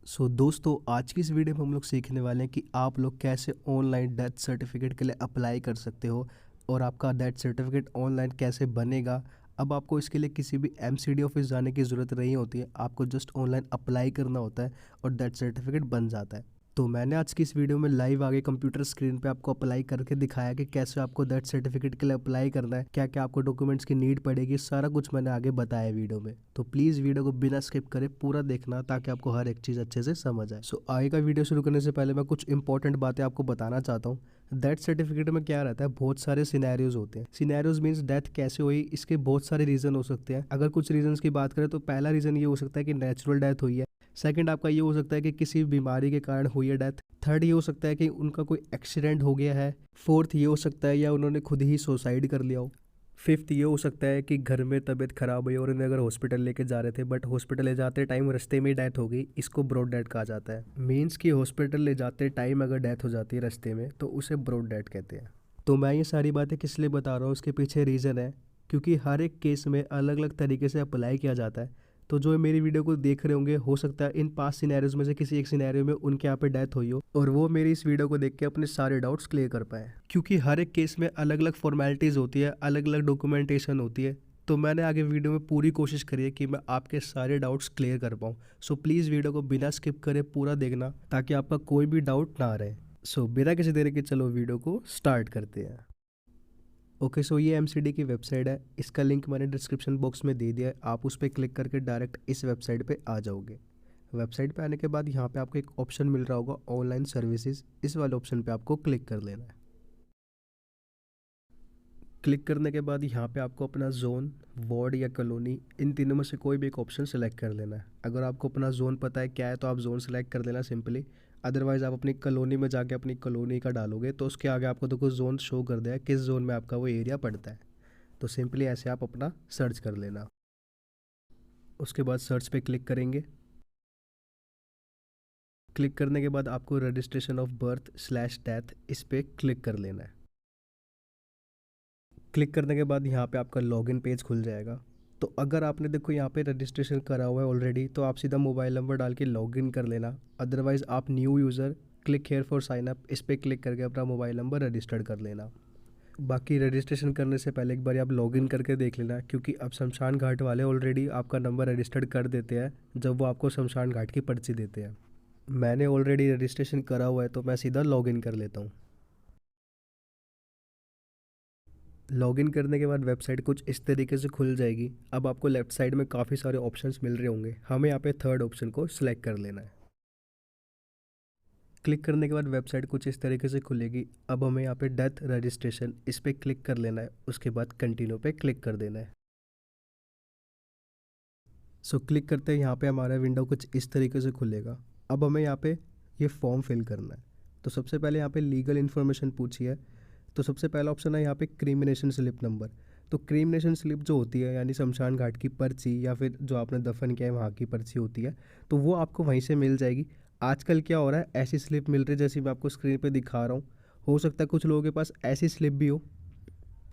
दोस्तों, आज की इस वीडियो में हम लोग सीखने वाले हैं कि आप लोग कैसे ऑनलाइन डेथ सर्टिफिकेट के लिए अप्लाई कर सकते हो और आपका डेथ सर्टिफिकेट ऑनलाइन कैसे बनेगा। अब आपको इसके लिए किसी भी एमसीडी ऑफिस जाने की ज़रूरत नहीं होती है, आपको जस्ट ऑनलाइन अप्लाई करना होता है और डेथ सर्टिफिकेट बन जाता है। तो मैंने आज की इस वीडियो में लाइव आगे कंप्यूटर स्क्रीन पे आपको अप्लाई करके दिखाया कि कैसे आपको डेथ सर्टिफिकेट के लिए अप्लाई करना है, क्या क्या आपको डॉक्यूमेंट्स की नीड पड़ेगी, सारा कुछ मैंने आगे बताया वीडियो में। तो प्लीज़ वीडियो को बिना स्किप करे पूरा देखना ताकि आपको हर एक चीज़ अच्छे से समझ आए। आगे का वीडियो शुरू करने से पहले मैं कुछ इंपॉर्टेंट बातें आपको बताना चाहता हूँ। डेथ सर्टिफिकेट में क्या रहता है, बहुत सारे सिनेरियोज होते हैं। सिनेरियोज मीन्स डेथ कैसे हुई, इसके बहुत सारे रीज़न हो सकते हैं। अगर कुछ रीजंस की बात करें तो पहला रीज़न ये हो सकता है कि नेचुरल डेथ हुई है। सेकंड आपका ये हो सकता है कि किसी बीमारी के कारण हुई है डेथ। थर्ड ये हो सकता है कि उनका कोई एक्सीडेंट हो गया है। फोर्थ ये हो सकता है या उन्होंने खुद ही सुसाइड कर लिया हो। फिफ्थ ये हो सकता है कि घर में तबीयत खराब हुई और उन्हें अगर हॉस्पिटल लेके जा रहे थे बट हॉस्पिटल ले जाते टाइम रास्ते में ही डेथ हो गई, इसको ब्रॉड डेथ कहा जाता है। मीन्स कि हॉस्पिटल ले जाते टाइम अगर डेथ हो जाती है रास्ते में तो उसे ब्रॉड डेथ कहते हैं। तो मैं ये सारी बातें किस लिए बता रहा हूँ, उसके पीछे रीज़न है क्योंकि हर एक केस में अलग अलग तरीके से अप्लाई किया जाता है। तो जो मेरी वीडियो को देख रहे होंगे, हो सकता है इन 5 सिनेरियोज में से किसी एक सिनेरियो में उनके यहाँ पे डेथ हुई हो और वो मेरी इस वीडियो को देख के अपने सारे डाउट्स क्लियर कर पाए। क्योंकि हर एक केस में अलग अलग फॉर्मेलिटीज़ होती है, अलग अलग डॉक्यूमेंटेशन होती है। तो मैंने आगे वीडियो में पूरी कोशिश करी है कि मैं आपके सारे डाउट्स क्लियर कर पाऊँ। प्लीज़ वीडियो को बिना स्किप करे पूरा देखना ताकि आपका कोई भी डाउट ना रहे। बिना किसी देरी के चलो वीडियो को स्टार्ट करते हैं। ओके, ये एमसीडी की वेबसाइट है। इसका लिंक मैंने डिस्क्रिप्शन बॉक्स में दे दिया है। आप उस पर क्लिक करके डायरेक्ट इस वेबसाइट पे आ जाओगे। वेबसाइट पे आने के बाद यहाँ पे आपको एक ऑप्शन मिल रहा होगा ऑनलाइन सर्विसेज। इस वाले ऑप्शन पे आपको क्लिक कर लेना है। क्लिक करने के बाद यहाँ पे आपको अपना जोन, वार्ड या कॉलोनी, इन तीनों में से कोई भी एक ऑप्शन सेलेक्ट कर लेना है। अगर आपको अपना जोन पता है क्या है तो आप जोन सेलेक्ट कर लेना सिंपली। अदरवाइज़ आप अपनी कॉलोनी में जाके अपनी कॉलोनी का डालोगे तो उसके आगे आपको देखो जोन शो कर दिया है किस जोन में आपका वो एरिया पड़ता है। तो सिंपली ऐसे आप अपना सर्च कर लेना। उसके बाद सर्च पे क्लिक करेंगे। क्लिक करने के बाद आपको registration of birth slash death इस पर क्लिक कर लेना है। क्लिक करने के बाद यहाँ पे आपका लॉगिन पेज खुल जाएगा। तो अगर आपने देखो यहाँ पे रजिस्ट्रेशन करा हुआ है ऑलरेडी तो आप सीधा मोबाइल नंबर डाल के लॉगिन कर लेना। अदरवाइज़ आप new user, click here for sign up, इस पर क्लिक करके अपना मोबाइल नंबर रजिस्टर्ड कर लेना। बाकी रजिस्ट्रेशन करने से पहले एक बार आप लॉगिन करके देख लेना क्योंकि अब शमशान घाट वाले ऑलरेडी आपका नंबर रजिस्टर्ड कर देते हैं जब वो आपको शमशान घाट की पर्ची देते हैं। मैंने ऑलरेडी रजिस्ट्रेशन करा हुआ है तो मैं सीधा लॉगिन कर लेता हूँ। लॉगिन करने के बाद वेबसाइट कुछ इस तरीके से खुल जाएगी। अब आपको लेफ्ट साइड में काफ़ी सारे ऑप्शंस मिल रहे होंगे। हमें यहाँ पे थर्ड ऑप्शन को सिलेक्ट कर लेना है। क्लिक करने के बाद वेबसाइट कुछ इस तरीके से खुलेगी। अब हमें यहाँ पे डेथ रजिस्ट्रेशन इस पर क्लिक कर लेना है। उसके बाद कंटिन्यू पे क्लिक कर देना है। क्लिक करते हैं यहाँ पे हमारा विंडो कुछ इस तरीके से खुलेगा। अब हमें यहाँ पे ये फॉर्म फिल करना है। तो सबसे पहले यहाँ पे लीगल इन्फॉर्मेशन पूछी है। तो सबसे पहला ऑप्शन है यहाँ पे क्रीमिनेशन स्लिप नंबर। तो क्रीमिनेशन स्लिप जो होती है यानी शमशान घाट की पर्ची या फिर जो आपने दफन किया है वहाँ की पर्ची होती है, तो वो आपको वहीं से मिल जाएगी। आजकल क्या हो रहा है, ऐसी स्लिप मिल रही है जैसी मैं आपको स्क्रीन पे दिखा रहा हूँ। हो सकता है कुछ लोगों के पास ऐसी स्लिप भी हो।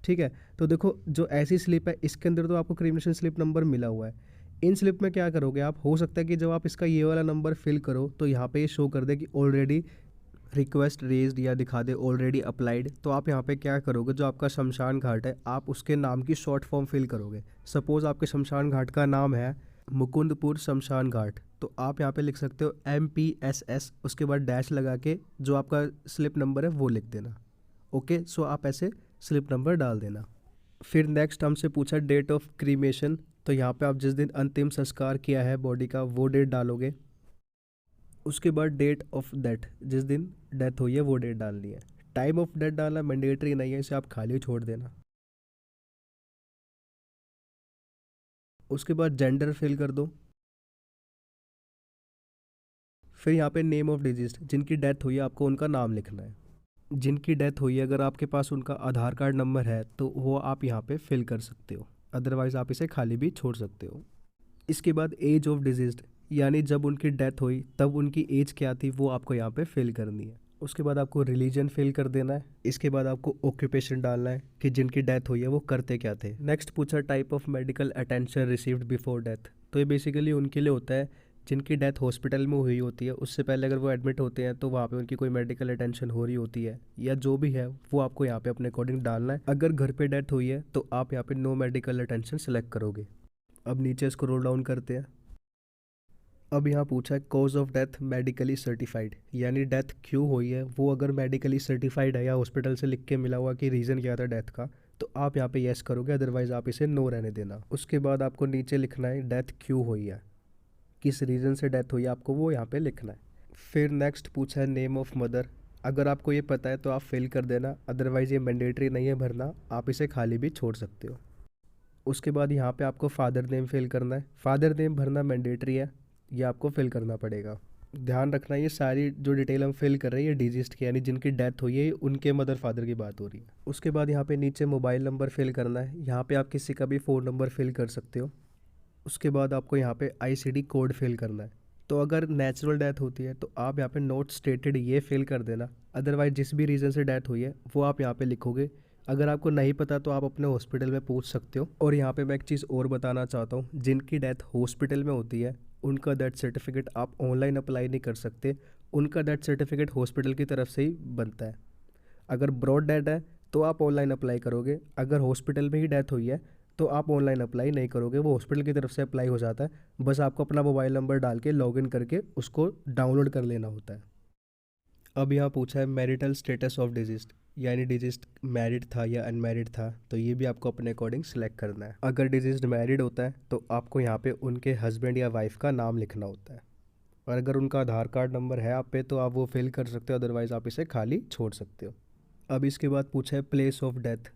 ठीक है, तो देखो जो ऐसी स्लिप है इसके अंदर तो आपको क्रीमिनेशन स्लिप नंबर मिला हुआ है। इन स्लिप में क्या करोगे आप, हो सकता है कि जब आप इसका ये वाला नंबर फिल करो तो यहाँ पे ये शो कर दे कि ऑलरेडी रिक्वेस्ट रेज्ड या दिखा दे ऑलरेडी अप्लाइड। तो आप यहाँ पे क्या करोगे, जो आपका शमशान घाट है आप उसके नाम की शॉर्ट फॉर्म फिल करोगे। सपोज़ आपके शमशान घाट का नाम है मुकुंदपुर शमशान घाट, तो आप यहाँ पे लिख सकते हो MPSS, उसके बाद डैश लगा के जो आपका स्लिप नंबर है वो लिख देना। ओके, आप ऐसे स्लिप नंबर डाल देना। फिर नेक्स्ट हमसे पूछा डेट ऑफ क्रीमेशन। तो यहाँ पे आप जिस दिन अंतिम संस्कार किया है बॉडी का वो डेट डालोगे। उसके बाद डेट ऑफ डेथ, जिस दिन डेथ हुई है वो डेट डालनी है। टाइम ऑफ डेथ डालना मैंडेटरी नहीं है, इसे आप खाली छोड़ देना। उसके बाद जेंडर फिल कर दो। फिर यहाँ पे नेम ऑफ डिजीज, जिनकी डेथ हुई है आपको उनका नाम लिखना है। जिनकी डेथ हुई है अगर आपके पास उनका आधार कार्ड नंबर है तो वो आप यहाँ पे फिल कर सकते हो, अदरवाइज़ आप इसे खाली भी छोड़ सकते हो। इसके बाद एज ऑफ डिजीज, यानी जब उनकी डेथ हुई तब उनकी एज क्या थी वो आपको यहाँ पे फिल करनी है। उसके बाद आपको रिलीजन फिल कर देना है। इसके बाद आपको ऑक्यूपेशन डालना है कि जिनकी डेथ हुई है वो करते क्या थे। नेक्स्ट पूछा type of medical attention received before death. तो ये बेसिकली उनके लिए होता है जिनकी डेथ हॉस्पिटल में हुई होती है उससे पहले अगर वो एडमिट होते हैं तो वहाँ पे उनकी कोई मेडिकल अटेंशन हो रही होती है या जो भी है वो आपको यहाँ पे अपने अकॉर्डिंग डालना है। अगर घर पे डेथ हुई है तो आप यहाँ पे नो मेडिकल अटेंशन सेलेक्ट करोगे। अब नीचे स्क्रॉल डाउन करते हैं। अब यहाँ पूछा है cause of death medically certified, यानी डेथ क्यों हुई है वो अगर मेडिकली सर्टिफाइड है या हॉस्पिटल से लिख के मिला हुआ कि रीज़न क्या था डेथ का, तो आप यहाँ पे येस करोगे, अदरवाइज़ आप इसे नो रहने देना। उसके बाद आपको नीचे लिखना है डेथ क्यों हुई है, किस रीज़न से डेथ हुई है आपको वो यहाँ पे लिखना है। फिर नेक्स्ट पूछा है नेम ऑफ मदर, अगर आपको ये पता है तो आप फिल कर देना, अदरवाइज़ ये मैंडेटरी नहीं है भरना, आप इसे खाली भी छोड़ सकते हो। उसके बाद यहाँ पे आपको फादर नेम फिल करना है, फादर नेम भरना मैंडेटरी है, ये आपको फिल करना पड़ेगा। ध्यान रखना ये सारी जो डिटेल हम फिल कर रहे हैं ये डिजीज की, यानी जिनकी डेथ हुई है उनके मदर फादर की बात हो रही है। उसके बाद यहाँ पे नीचे मोबाइल नंबर फिल करना है, यहाँ पे आप किसी का भी फ़ोन नंबर फिल कर सकते हो। उसके बाद आपको यहाँ पे आईसीडी कोड फिल करना है। तो अगर नेचुरल डेथ होती है तो आप यहाँ पे नोट स्टेटेड ये फिल कर देना, अदरवाइज जिस भी रीज़न से डेथ हुई है वो आप यहाँ पे लिखोगे। अगर आपको नहीं पता तो आप अपने हॉस्पिटल में पूछ सकते हो। और यहाँ पे मैं एक चीज़ और बताना चाहता हूँ, जिनकी डेथ हॉस्पिटल में होती है उनका डेथ सर्टिफिकेट आप ऑनलाइन अप्लाई नहीं कर सकते, उनका डेथ सर्टिफिकेट हॉस्पिटल की तरफ से ही बनता है। अगर ब्रॉड डेथ है तो आप ऑनलाइन अप्लाई करोगे, अगर हॉस्पिटल में ही डेथ हुई है तो आप ऑनलाइन अप्लाई नहीं करोगे, वो हॉस्पिटल की तरफ से अप्लाई हो जाता है। बस आपको अपना मोबाइल नंबर डाल के लॉगिन करके उसको डाउनलोड कर लेना होता है। अब यहाँ पूछा है मैरिटल स्टेटस ऑफ डिजीज, यानी डिजीज मैरिड था या अनमैरिड था, तो ये भी आपको अपने अकॉर्डिंग सेलेक्ट करना है। अगर डिजीज मैरिड होता है तो आपको यहाँ पे उनके हस्बैंड या वाइफ का नाम लिखना होता है, और अगर उनका आधार कार्ड नंबर है आप पे तो आप वो फिल कर सकते हो, अदरवाइज़ आप इसे खाली छोड़ सकते हो। अब इसके बाद पूछा है प्लेस ऑफ डेथ,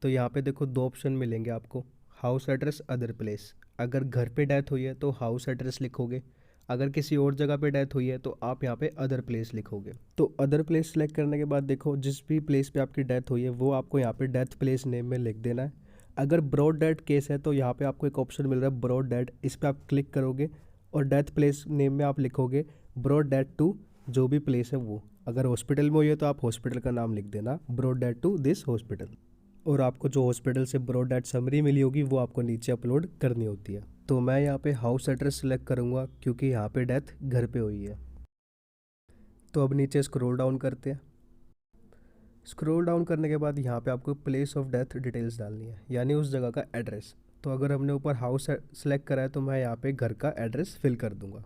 तो यहाँ पे देखो दो ऑप्शन मिलेंगे आपको, हाउस एड्रेस अदर प्लेस। अगर घर पे डेथ हुई है तो हाउस एड्रेस लिखोगे, अगर किसी और जगह पे डेथ हुई है तो आप यहाँ पे अदर प्लेस लिखोगे। तो अदर प्लेस सेलेक्ट करने के बाद देखो जिस भी प्लेस पे आपकी डेथ हुई है वो आपको यहाँ पे डेथ प्लेस नेम में लिख देना है। अगर ब्रॉड डेथ केस है तो यहाँ पे आपको एक ऑप्शन मिल रहा है ब्रॉड डेथ, इस पर आप क्लिक करोगे और डेथ प्लेस नेम में आप लिखोगे ब्रॉड डेथ टू जो भी प्लेस है वो। अगर हॉस्पिटल में हुई है तो आप हॉस्पिटल का नाम लिख देना brought death to this hospital, और आपको जो हॉस्पिटल से ब्रॉड डेथ समरी मिली होगी वो आपको नीचे अपलोड करनी होती है। तो मैं यहाँ पे हाउस एड्रेस सेलेक्ट करूँगा क्योंकि यहाँ पे डेथ घर पे हुई है। तो अब नीचे स्क्रॉल डाउन करते हैं। स्क्रॉल डाउन करने के बाद यहाँ पे आपको प्लेस ऑफ डेथ डिटेल्स डालनी है, यानी उस जगह का एड्रेस। तो अगर हमने ऊपर हाउस सेलेक्ट करा है तो मैं यहाँ पे घर का एड्रेस फिल कर दूँगा।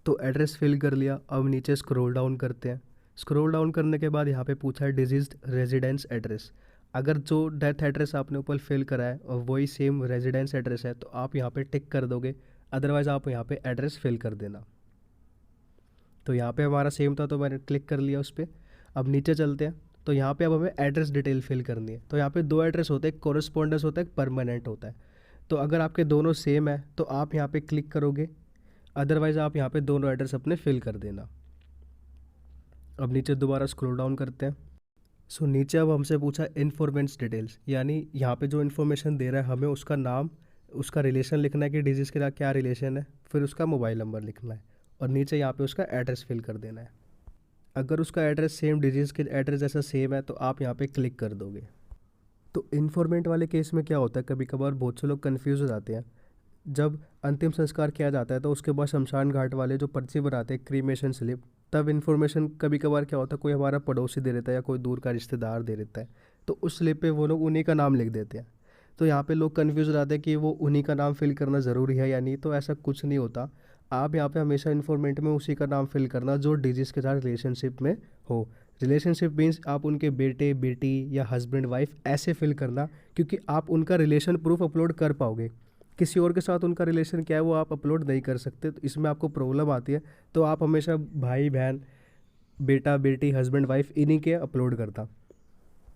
तो एड्रेस फिल कर लिया। अब नीचे स्क्रॉल डाउन करते हैं। स्क्रॉल डाउन करने के बाद यहाँ पे पूछा है डिजीज्ड रेजिडेंस एड्रेस, अगर जो डेथ एड्रेस आपने ऊपर फिल करा है और वही सेम रेजिडेंस एड्रेस है तो आप यहाँ पे टिक कर दोगे, अदरवाइज़ आप यहाँ पे एड्रेस फिल कर देना। तो यहाँ पे हमारा सेम था तो मैंने क्लिक कर लिया उस पर। अब नीचे चलते हैं। तो यहाँ पे अब हमें एड्रेस डिटेल फिल करनी है। तो यहाँ पे दो एड्रेस होते हैं, एक कोरस्पॉन्डेंस होता है, एक परमानेंट होता है। तो अगर आपके दोनों सेम है तो आप यहाँ पे क्लिक करोगे, अदरवाइज़ आप यहाँ पे दोनों एड्रेस अपने फिल कर देना। अब नीचे दोबारा स्क्रॉल डाउन करते हैं। सो नीचे अब हमसे पूछा इन्फॉर्मेंट्स डिटेल्स, यानी यहाँ पे जो इन्फॉर्मेशन दे रहा है हमें उसका नाम, उसका रिलेशन लिखना है कि डिजीज़ के साथ क्या रिलेशन है, फिर उसका मोबाइल नंबर लिखना है और नीचे यहाँ पे उसका एड्रेस फिल कर देना है। अगर उसका एड्रेस सेम डिजीज़ के एड्रेस जैसा सेम है तो आप यहाँ पे क्लिक कर दोगे। तो इन्फॉर्मेंट वाले केस में क्या होता है, कभी कभार बहुत से लोग कन्फ्यूज़ हो जाते हैं। जब अंतिम संस्कार किया जाता है तो उसके बाद शमशान घाट वाले जो पर्ची बनाते हैं क्रीमेशन स्लिप, तब इन्फॉर्मेशन कभी कभार क्या होता है कोई हमारा पड़ोसी दे देता है या कोई दूर का रिश्तेदार दे देता है, तो उस स्लिप पे वो लोग उन्हीं का नाम लिख देते हैं। तो यहाँ पे लोग कन्फ्यूज हो जाते हैं कि वो उन्हीं का नाम फिल करना ज़रूरी है या नहीं, तो ऐसा कुछ नहीं होता। आप यहाँ पे हमेशा इन्फॉर्मेंट में उसी का नाम फिल करना जो डिजीज़ के साथ रिलेशनशिप में हो। रिलेशनशिप मीन्स आप उनके बेटे बेटी या हस्बैंड वाइफ ऐसे फिल करना, क्योंकि आप उनका रिलेशन प्रूफ अपलोड कर पाओगे। किसी और के साथ उनका रिलेशन क्या है वो आप अपलोड नहीं कर सकते, तो इसमें आपको प्रॉब्लम आती है। तो आप हमेशा भाई बहन बेटा बेटी हस्बैंड वाइफ इन्हीं के अपलोड करता।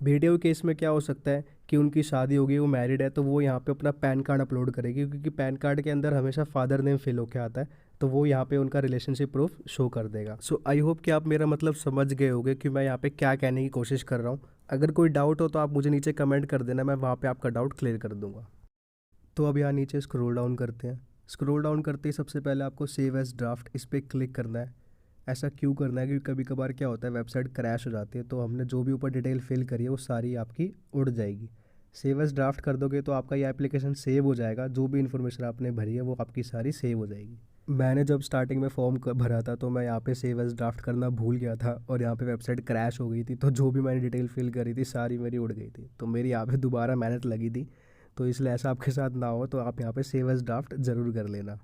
वीडियो केस में क्या हो सकता है कि उनकी शादी होगी, वो मैरिड है, तो वो यहाँ पे अपना पैन कार्ड अपलोड करेगी, क्योंकि पैन कार्ड के अंदर हमेशा फादर नेम फिल होके आता है, तो वो यहाँ पे उनका रिलेशनशिप प्रूफ शो कर देगा। सो आई होप कि आप मेरा मतलब समझ गए होंगे कि मैं यहाँ पे क्या कहने की कोशिश कर रहा हूँ। अगर कोई डाउट हो तो आप मुझे नीचे कमेंट कर देना, मैं वहाँ पर आपका डाउट क्लियर कर दूँगा। तो अब यहाँ नीचे स्क्रॉल डाउन करते हैं। स्क्रॉल डाउन करते ही सबसे पहले आपको सेव एज ड्राफ्ट इस पर क्लिक करना है। ऐसा क्यों करना है, क्योंकि कभी कभार क्या होता है वेबसाइट क्रैश हो जाती है, तो हमने जो भी ऊपर डिटेल फिल करी है वो सारी आपकी उड़ जाएगी। सेव एज ड्राफ्ट कर दोगे तो आपका ये एप्लीकेशन सेव हो जाएगा, जो भी इन्फॉर्मेशन आपने भरी है वो आपकी सारी सेव हो जाएगी। मैंने जब स्टार्टिंग में फॉर्म भरा था तो मैं यहाँ पे सेव एज़ ड्राफ्ट करना भूल गया था और यहाँ पे वेबसाइट क्रैश हो गई थी, तो जो भी मैंने डिटेल फिल करी थी सारी मेरी उड़ गई थी, तो मेरी यहाँ पे दोबारा मेहनत लगी थी। तो इसलिए ऐसा आपके साथ ना हो, तो आप यहाँ पे सेव एज़ ड्राफ्ट ज़रूर कर लेना।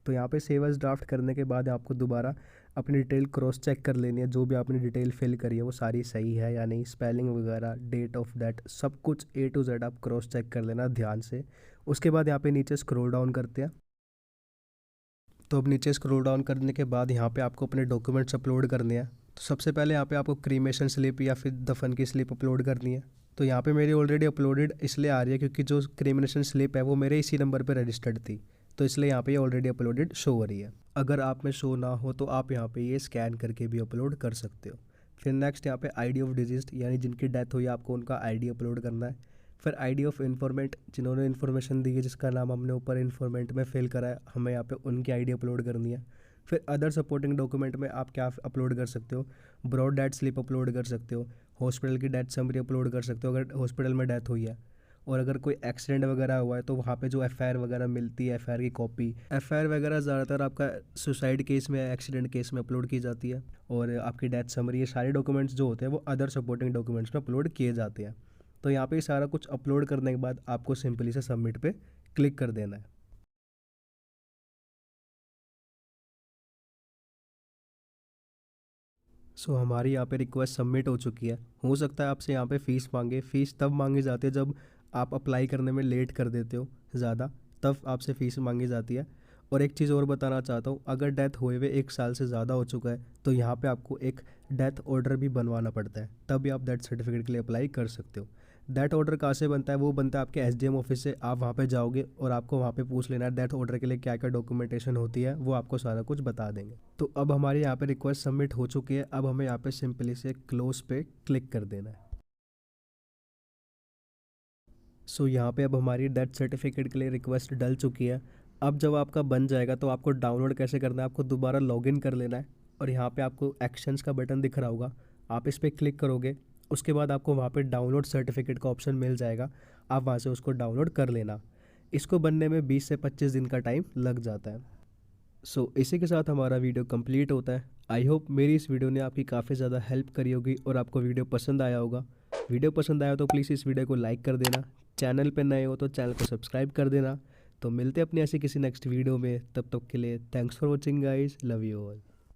तो यहाँ पे सेव एज़ ड्राफ्ट करने के बाद आपको दोबारा अपनी डिटेल क्रॉस चेक कर लेनी है, जो भी आपने डिटेल फिल करी है वो सारी सही है या नहीं, स्पेलिंग वगैरह, डेट ऑफ दैट, सब कुछ A to Z आप क्रॉस चेक कर लेना ध्यान से। उसके बाद यहाँ पे नीचे स्क्रॉल डाउन करते हैं। तो अब नीचे स्क्रॉल डाउन करने के बाद यहाँ पे आपको अपने डॉक्यूमेंट्स अपलोड करने हैं। तो सबसे पहले यहाँ पे आपको क्रीमेशन स्लिप या फिर दफन की स्लिप अपलोड करनी है। तो यहाँ पे मेरी ऑलरेडी अपलोडेड इसलिए आ रही है क्योंकि जो क्रीमेशन स्लिप है वो मेरे इसी नंबर पे रजिस्टर्ड थी, तो इसलिए यहाँ पे ये ऑलरेडी अपलोडेड शो हो रही है। अगर आप में शो ना हो तो आप यहाँ पे ये स्कैन करके भी अपलोड कर सकते हो। फिर नेक्स्ट यहाँ पे आईडी ऑफ डिजीज, यानी जिनकी डेथ हुई आपको उनका आईडी अपलोड करना है। फिर आईडी ऑफ इन्फॉर्मेंट, जिन्होंने इन्फॉर्मेशन दी है, जिसका नाम हमने ऊपर इन्फॉर्मेंट में फिल करा है, हमें यहाँ पे उनकी आईडी अपलोड करनी है। फिर अदर सपोर्टिंग डॉक्यूमेंट में आप क्या अपलोड कर सकते हो, ब्रॉड डेथ स्लिप अपलोड कर सकते हो, हॉस्पिटल की डेथ समरी अपलोड कर सकते हो अगर हॉस्पिटल में डेथ हुई है, और अगर कोई एक्सीडेंट वगैरह हुआ है तो वहाँ पे जो एफआईआर वगैरह मिलती है, एफआईआर की कॉपी, एफआईआर वगैरह ज़्यादातर आपका सुसाइड केस में, एक्सीडेंट केस में अपलोड की जाती है, और आपकी डेथ समरी, ये सारे डॉक्यूमेंट्स जो होते हैं वो अदर सपोर्टिंग डॉक्यूमेंट्स में अपलोड किए जाते हैं। तो यहाँ पे सारा कुछ अपलोड करने के बाद आपको सिंपली से सबमिट पे क्लिक कर देना है। हमारी यहाँ पे रिक्वेस्ट सबमिट हो चुकी है। हो सकता है आपसे यहाँ पे फ़ीस मांगे, फ़ीस तब मांगी जाती है जब आप अप्लाई करने में लेट कर देते हो ज़्यादा, तब आपसे फ़ीस मांगी जाती है। और एक चीज़ और बताना चाहता हूँ, अगर डेथ हुए हुए 1 साल से ज़्यादा हो चुका है तो यहाँ पे आपको एक डेथ ऑर्डर भी बनवाना पड़ता है, तभी आप डेथ सर्टिफिकेट के लिए अप्लाई कर सकते हो। डेथ ऑर्डर कहाँ से बनता है, वो बनता है आपके एसडीएम ऑफिस से। आप वहाँ पे जाओगे और आपको वहाँ पे पूछ लेना है डेथ ऑर्डर के लिए क्या क्या डॉक्यूमेंटेशन होती है, वो आपको सारा कुछ बता देंगे। तो अब हमारी यहाँ पे रिक्वेस्ट सबमिट हो चुकी है। अब हमें यहाँ पे सिंपली से क्लोज पे क्लिक कर देना है। यहाँ पे अब हमारी डेथ सर्टिफिकेट के लिए रिक्वेस्ट डल चुकी है। अब जब आपका बन जाएगा तो आपको डाउनलोड कैसे करना है, आपको दोबारा लॉगिन कर लेना है, और यहाँ पे आपको एक्शंस का बटन दिख रहा होगा, आप इस पर क्लिक करोगे। उसके बाद आपको वहाँ पे डाउनलोड सर्टिफिकेट का ऑप्शन मिल जाएगा, आप वहाँ से उसको डाउनलोड कर लेना। इसको बनने में 20 से 25 दिन का टाइम लग जाता है। इसी के साथ हमारा वीडियो कंप्लीट होता है। आई होप मेरी इस वीडियो ने आपकी काफ़ी ज़्यादा हेल्प करी होगी और आपको वीडियो पसंद आया होगा। वीडियो पसंद आया तो प्लीज़ इस वीडियो को लाइक कर देना, चैनल पे नए हो तो चैनल को सब्सक्राइब कर देना। तो मिलते हैं अपनी ऐसी किसी नेक्स्ट वीडियो में, तब तक के लिए thanks for watching guys, love you all.